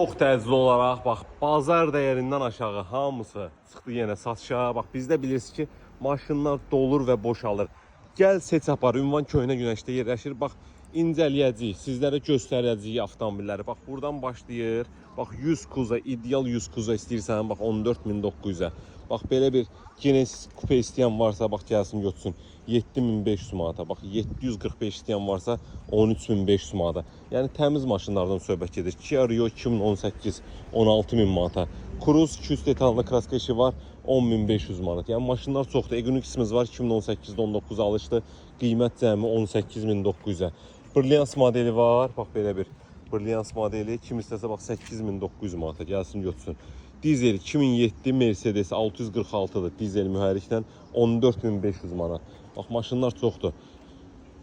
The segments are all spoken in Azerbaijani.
Çox təcili olaraq, bax, bazar dəyərindən aşağı hamısı çıxdı yenə satışa. Bax, bizdə bilirsiniz ki, maşınlar dolur və boşalır. Gəl seç apar, ünvan Köhnə Günəşdə yerləşir. Bax, incələyəcəyik, sizlərə göstərəcəyik avtomobilləri. Bax, buradan başlayır. Bax, 100 kuza, ideal 100 kuza istəyirsən, bax, 14.900-ə. Bax, belə bir Genesis kupe istəyən varsa, bax, gəlsin götürsün. 7500 manata, bax, 745 istəyən varsa 13500 manata. Yəni təmiz maşınlardan söhbət gedir. Kia Rio 2018 16000 manata. Cruze 200 detallı kraska işi var 10500 manat. Yəni maşınlar çoxdur. Equinox'imiz var 2018-də 19 alışdı. Qiymət cəmi 18900-ə. Brilliance modeli var. Bax belə bir Brilliance modeli. Kim istəsə bax 8900 manata gəlsin götürsün. Dizel 2007 Mercedes 646'dır. Dizel mühərriklə 14500 manat. Bax maşınlar çoxdur.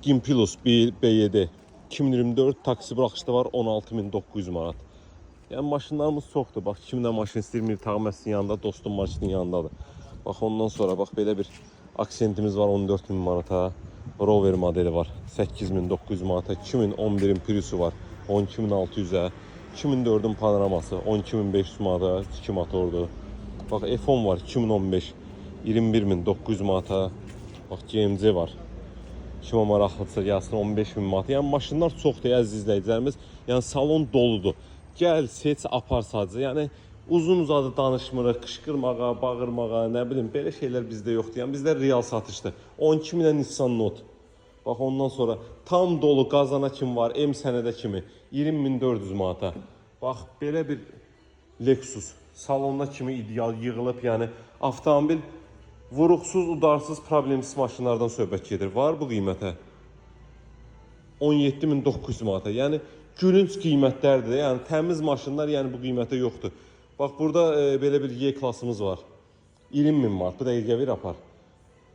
Gimpilus B7 2024 taksi buraxışda var 16900 manat. Yəni maşınlarımız çoxdur. Bax kimdə maşın istəyir Mirtağ Məscidin yanında, Dostum Marketin yanındadır. Bax ondan sonra bax belə bir aksentimiz var 14000 manata. Rover modeli var 8900 manata. 2011'in Prius'u var 12600'ə. 2004'ün panoraması 12500 manata, 2 motordur. Bax F10 var 2015 21900 manata. Bax GMC var. Kimə maraqlıdırsa gəlsin 15000 manata. Yəni maşınlar çoxdur əziz izləyicilərimiz. Yəni salon doludur. Gəl, seç, apar sadəcə. Yəni uzun uzadı danışmırıq, qışqırmağa, bağırmağa, nə bilim belə şeylər bizdə yoxdur. Yəni bizdə real satışdır. 12000-ə Nissan Note. Bax ondan sonra tam dolu qazana kim var, M sənədə kimi 20400 manata. Bax belə bir Lexus salonda kimi ideal yığılıb, yəni avtomobil vuruqsuz, udarsız, problemsiz maşınlardan söhbət gedir. Var bu qiymətə 17900 manata. Yəni gülünc qiymətlərdir. Yəni təmiz maşınlar yəni bu qiymətə yoxdur. Bax burada belə bir Y klasımız var. 20000 manat. Bu dəqiqə ver apar.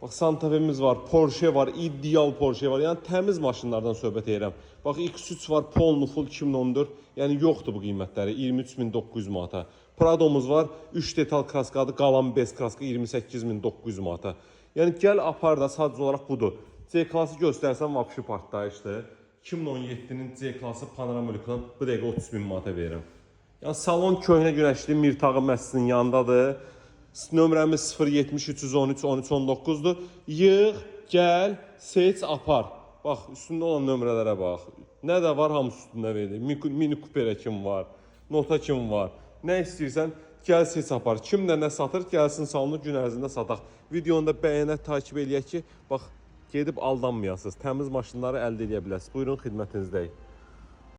Bax Santa Fe'miz var, Porsche var, ideal Porsche var. Yəni təmiz maşınlardan söhbət edirəm. Bax X3 var, Polnu full 2014. Yəni yoxdur bu qiymətləri 23900 manata. Prado'muz var, 3 detal kraskadır, qalan 5 kraska 28900 manata. Yəni gəl apar da sadəcə olaraq budur. C klası göstərsəm vapşı partlayışdır. 2017'nin C klası panoramiklə bu dəqiqə 30000 manata verirəm. Yəni salon Köhnə Günəşli Mirtağ Məscidin yanındadır. Nömrəmiz 070 313 1319'dur. Yığ, gəl, seç, apar. Bax, üstündə olan nömrələrə bax. Nə də var, hamısı üstündə verilir. Mini Cooper'ə kim var, Nota kim var. Nə istəyirsən, gəl, seç, apar. Kim də nə satır, gəlsin salonu gün ərzində sataq. Videonu da bəyənək, takip eləyək ki, bax, gedib aldanmayasınız. Təmiz maşınları əldə edə biləsiniz. Buyurun, xidmətinizdəyik.